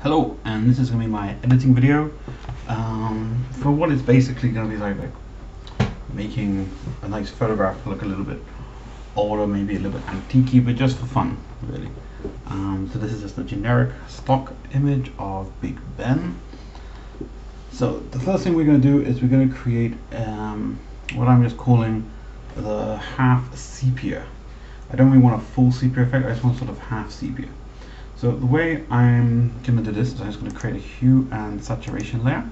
Hello, and this is going to be my editing video for what is basically going to be like making a nice photograph look a little bit older, maybe a little bit antique, but just for fun, really. So this is just a generic stock image of Big Ben. So the first thing we're going to do is we're going to create what I'm just calling the half sepia. I don't really want a full sepia effect, I just want sort of half sepia. So the way I'm going to do this is I'm just going to create a hue and saturation layer.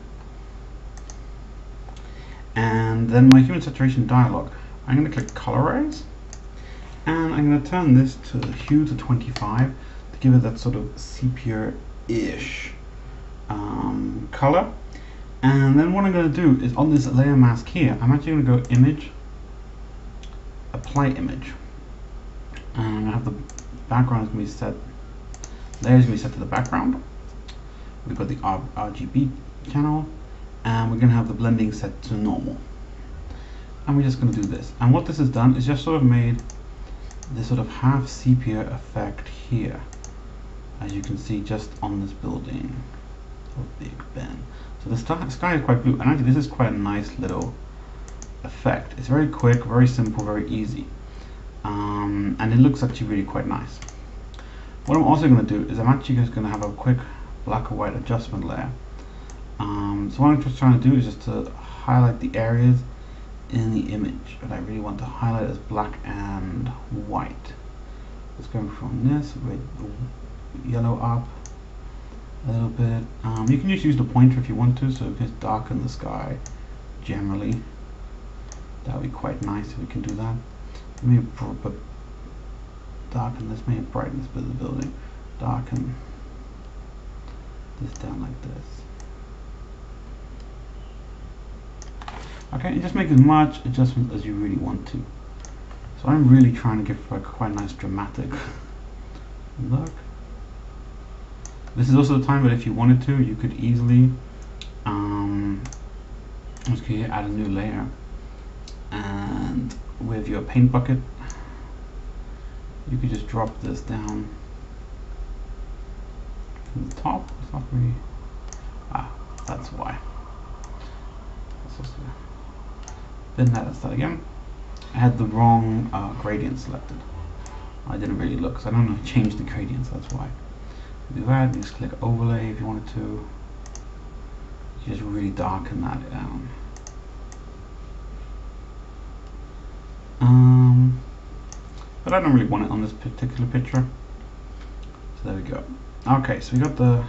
And then my hue and saturation dialog, I'm going to click colorize. And I'm going to turn this to hue to 25 to give it that sort of sepia-ish color. And then what I'm going to do is on this layer mask here, I'm actually going to go image, apply image. And I'm going to have the background is going to be set. Layers will be set to the background. We've got the RGB channel, and we're going to have the blending set to normal. And we're just going to do this. And what this has done is just sort of made this sort of half sepia effect here, as you can see just on this building of Big Ben. So the sky is quite blue, and actually this is quite a nice little effect. It's very quick, very simple, very easy, and it looks actually really quite nice. What I'm also going to do is I'm actually just going to have a quick black and white adjustment layer. So what I'm just trying to do is just to highlight the areas in the image that I really want to highlight as black and white. It's going from this with yellow up a little bit. You can just use the pointer if you want to, so you can just darken the sky generally. That would be quite nice if we can do that. Maybe darken this, maybe brighten this bit of the building, darken this down like this. Okay, and just make as much adjustment as you really want to. So I'm really trying to give a quite nice dramatic look. This is also the time that if you wanted to, you could easily add a new layer, and with your paint bucket you could just drop this down from the top. It's not really, that's why. Then let's start again. I had the wrong gradient selected. I didn't really look, so I don't know, change the gradients, that's why. Do that, just click overlay if you wanted to. Just really darken that down. But I don't really want it on this particular picture. So there we go. Okay, so we got the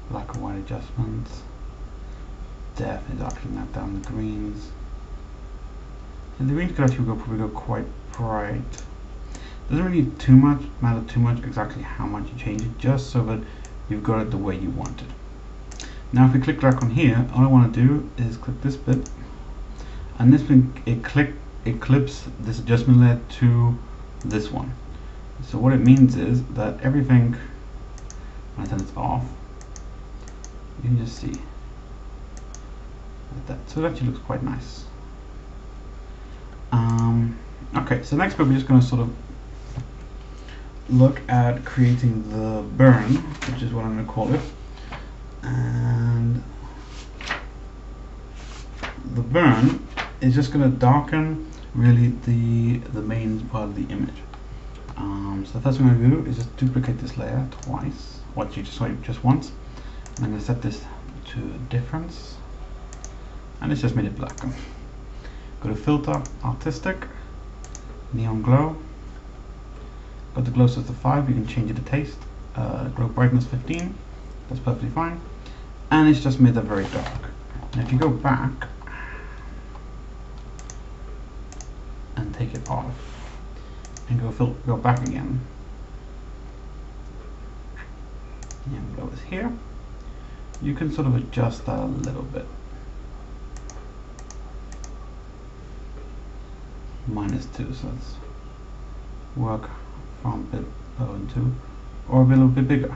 black and white adjustments. Definitely darkening that down. The greens. And the greens could actually probably go quite bright. Doesn't really matter too much exactly how much you change it, just so that you've got it the way you want it. Now if we click back on here, all I want to do is click this bit, and this thing it clips this adjustment layer to this one. So what it means is that everything, when I turn this off, you can just see like that. So it actually looks quite nice. Okay, so next bit we're just going to sort of look at creating the burn, which is what I'm going to call it. And the burn is just going to darken really the main part of the image. So the first thing I'm going to do is just duplicate this layer twice. What you just saw just once. And I'm going to set this to difference, and it's just made it black. Go to filter, artistic, neon glow. Got the glow source to 5. You can change it to taste. Glow brightness 15. That's perfectly fine. And it's just made that very dark. And if you go back and take it off and go back again, neon glow is here. You can sort of adjust that a little bit. -2, so let's work from a bit lower than 2 or a little bit bigger.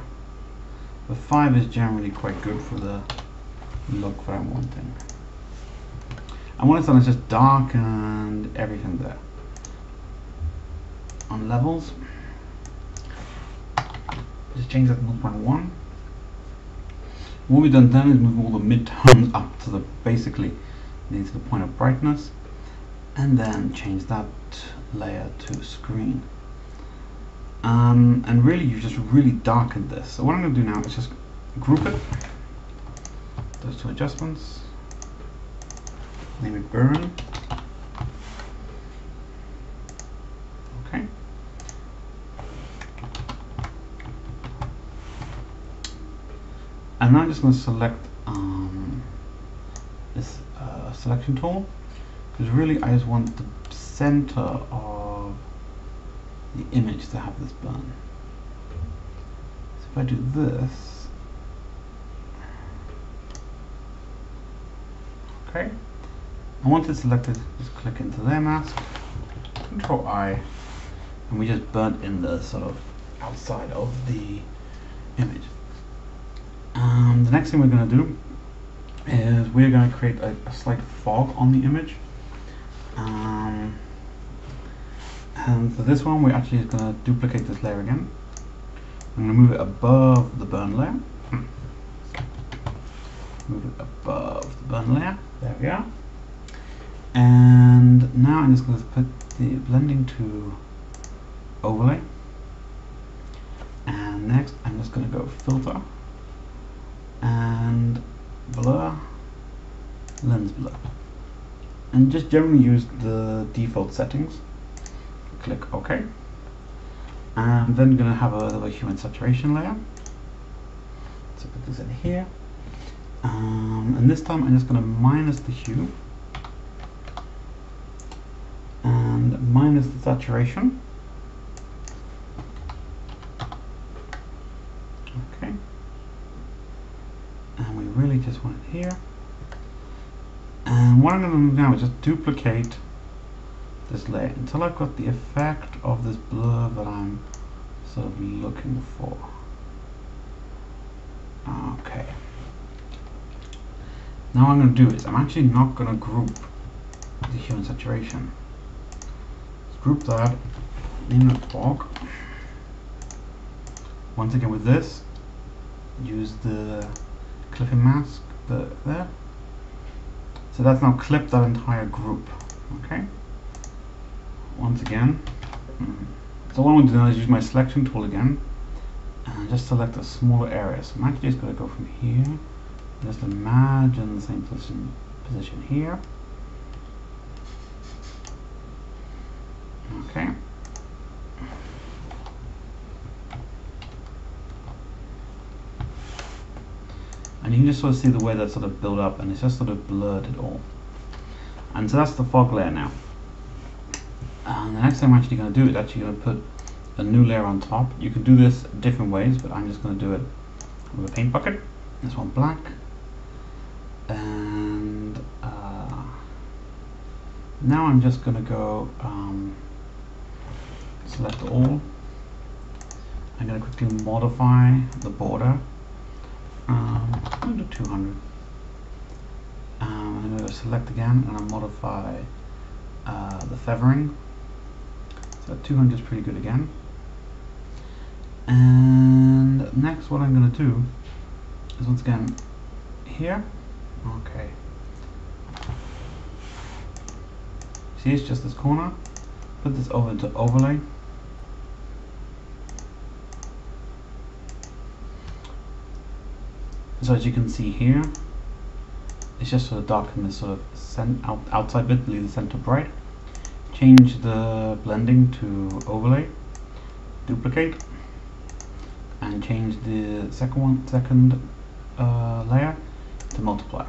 The 5 is generally quite good for the look that I'm wanting. And what it's done is just darkened everything there. On levels, just change that to 0.1. What we've done then is move all the midtones up to the basically to the point of brightness, and then change that layer to screen. And really, you've just really darkened this. So what I'm going to do now is just group it. Those two adjustments. Name it burn. Okay. And now I'm just going to select this selection tool, because really I just want the center of the image to have this burn. So if I do this, okay, and once it's selected, just click into layer mask, Control I, and we just burnt in the sort of outside of the image. The next thing we're going to do is we're going to create a slight fog on the image. And for this one, we're actually going to duplicate this layer again. I'm going to move it above the burn layer. Move it above the burn layer. There we are. And now I'm just going to put the blending to overlay. And next, I'm just going to go filter and blur, lens blur, and just generally use the default settings. Click OK, and then going to have a human saturation layer. So put this in here, and this time I'm just going to minus the hue and minus the saturation. Okay. And we really just want it here. And what I'm going to do now is just duplicate this layer until I've got the effect of this blur that I'm sort of looking for. Okay. Now what I'm going to do is I'm actually not going to group the hue and saturation. Let's group that, name it fog. Once again with this, use the clipping mask there. So that's now clipped that entire group. Okay. Once again. So what I'm going to do now is use my selection tool again and just select a smaller area. So I'm actually just going to go from here. Just imagine the same position here. Okay. And you can just sort of see the way that sort of built up, and it's just sort of blurred it all. And so that's the fog layer now. And the next thing I'm actually going to do is actually going to put a new layer on top. You can do this different ways, but I'm just going to do it with a paint bucket. This one black. And now I'm just going to go select all. I'm going to quickly modify the border. I'm going to do 200. I'm going to select again and I'll modify the feathering. So 200 is pretty good again. And next what I'm going to do is once again here. Okay. See, it's just this corner. Put this over into overlay. So as you can see here, it's just sort of darken this sort of outside bit, leave the center bright. Change the blending to overlay, duplicate, and change the second layer to multiply.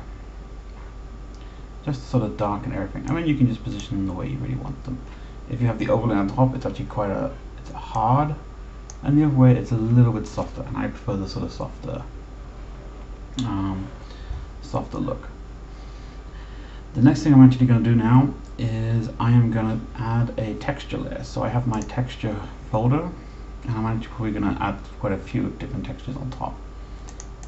Just to sort of darken everything. I mean, you can just position them the way you really want them. If you have the overlay on top, it's actually it's hard, and the other way it's a little bit softer, and I prefer the sort of softer look. The next thing I'm actually going to do now is I am going to add a texture layer. So I have my texture folder, and I'm actually probably going to add quite a few different textures on top.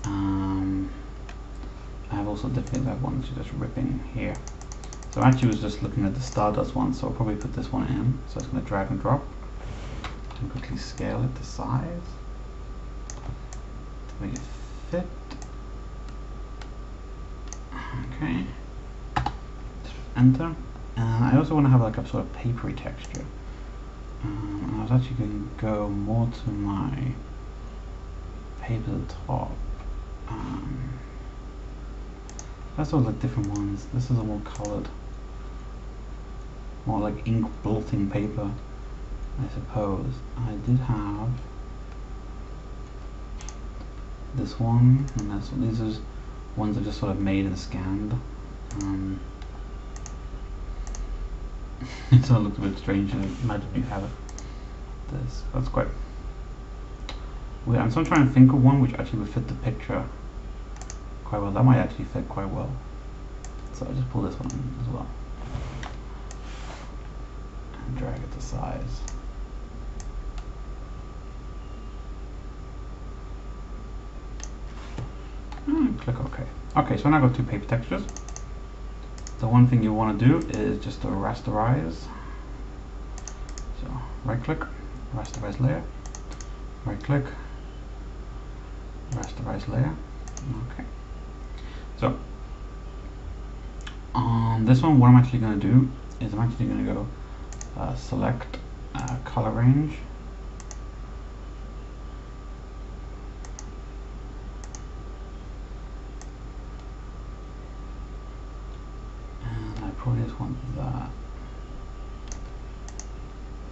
I have also different ones just ripping here. So I actually was just looking at the Stardust one, so I'll probably put this one in. So it's going to drag and drop and quickly scale it to size to make it fit. Okay, enter. And I also want to have like a sort of papery texture. I was actually going to go more to my paper at the top. That's all like different ones. This is a more colored, more like ink blotting paper, I suppose. I did have this one, and this one. These are ones that just sort of made and scanned. It sort of looks a bit strange. Imagine you have this. That's quite weird. I'm still trying to think of one which actually would fit the picture quite well. That might actually fit quite well. So I just pull this one in as well and drag it to size. And click OK. Okay, so now I've got two paper textures. The one thing you want to do is just to rasterize. So right click, rasterize layer, right click, rasterize layer. Okay. So on this one, what I'm actually going to do is I'm actually going to go select color range. And I probably just want that.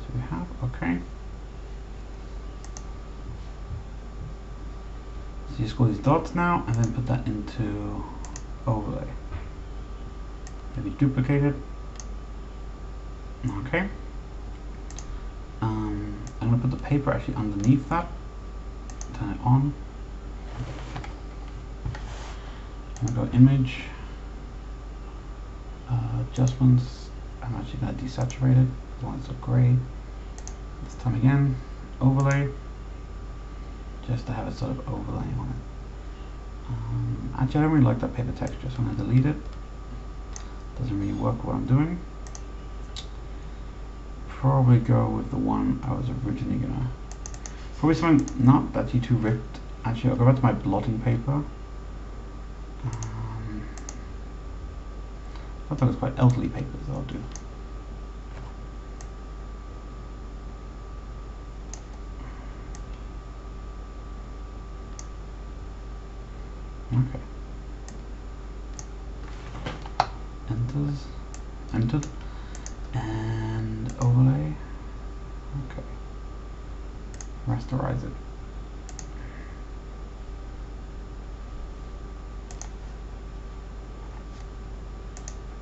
So we have, okay. So you just go these dots now and then put that into overlay. Maybe duplicate it. Okay. I'm going to put the paper actually underneath that. Turn it on. I'm going to go image, adjustments. I'm actually going to desaturate it. I want it so gray. This time again, overlay, just to have it sort of overlaying on it. Actually, I don't really like that paper texture, so I'm going to delete it. Doesn't really work what I'm doing. Probably go with the one I was originally gonna. Probably something not that too ripped. Actually, I'll go back to my blotting paper. I thought it was quite elderly papers. I'll do. Okay. Entered, and overlay. Okay. Rasterize it.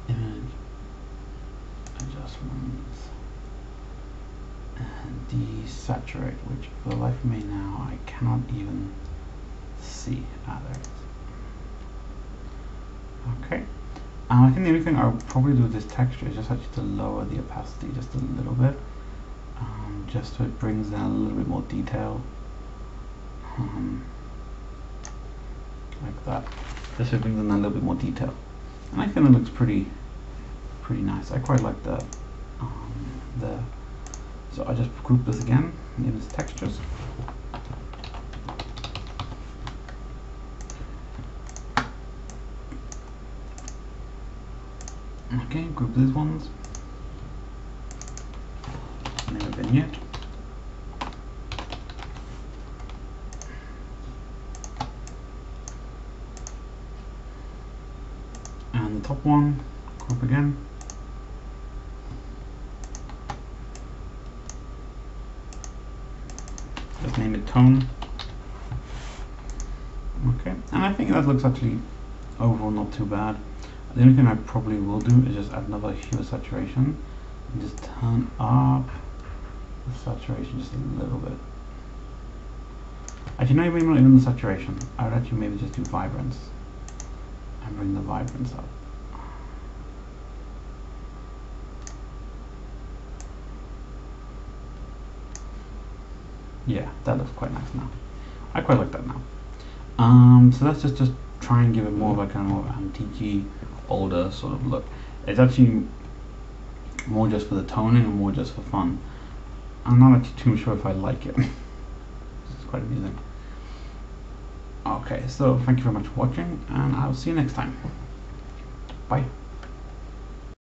Image adjustments and desaturate, which for the life of me now I cannot even see. Ah, there it is. Okay. I think the only thing I'll probably do with this texture is just actually to lower the opacity just a little bit, just so it brings down a little bit more detail, like that. Just so it brings in a little bit more detail, and I think it looks pretty nice. I quite like that there. So I just group this again, name this textures. Okay, group these ones. Name a vignette. And the top one, group again. Just name it tone. Okay, and I think that looks actually overall not too bad. The only thing I probably will do is just add another hue of saturation and just turn up the saturation just a little bit. Actually, not even the saturation. I would actually maybe just do vibrance and bring the vibrance up. Yeah, that looks quite nice now. I quite like that now. So let's just try and give it more of a kind of antique-y, older sort of look. It's actually more just for the toning and more just for fun. I'm not actually too sure if I like it. It's quite amusing. Okay, so thank you very much for watching, and I'll see you next time. Bye.